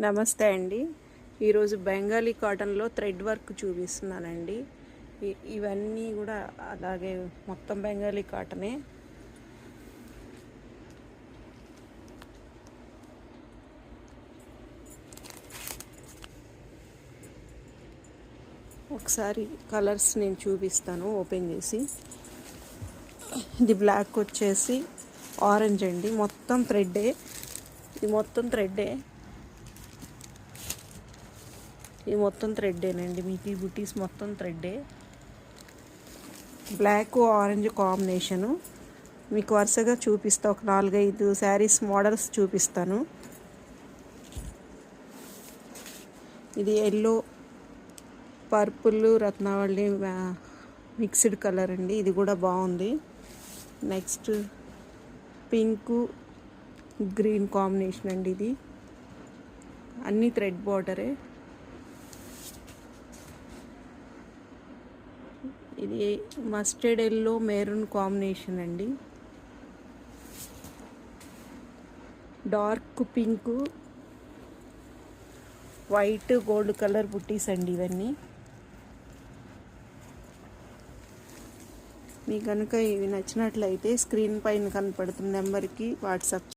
నమస్తే అండి. ఈరోజు బెంగాలీ కాటన్లో థ్రెడ్ వర్క్ చూపిస్తున్నానండి. ఇవన్నీ కూడా అలాగే మొత్తం బెంగాలీ కాటనే. ఒకసారి కలర్స్ నేను చూపిస్తాను ఓపెన్ చేసి. ఇది బ్లాక్ వచ్చేసి ఆరెంజ్ అండి. మొత్తం థ్రెడ్డే, ఇది మొత్తం థ్రెడ్డే, ఇది మొత్తం థ్రెడ్డేనండి. మీకు ఈ బుటీస్ మొత్తం థ్రెడ్డే. Black orange combination. మీకు వరుసగా చూపిస్తా, ఒక 4-5 శారీస్ మోడల్స్ చూపిస్తాను. ఇది ఎల్లో, పర్పుల్, రత్నావళి మిక్స్డ్ కలర్ అండి. ఇది కూడా బాగుంది. నెక్స్ట్ పింకు, గ్రీన్ కాంబినేషన్ అండి. ఇది అన్నీ థ్రెడ్ బార్డరే. ఇది మస్టర్డ్ ఎల్లో మెరూన్ కాంబినేషన్ అండి. Dark pink, white, gold colour బుట్టీస్ అండి ఇవన్నీ. మీకు కనుక ఇవి నచ్చినట్లయితే స్క్రీన్ పైన కనపడుతున్న నెంబర్కి వాట్సాప్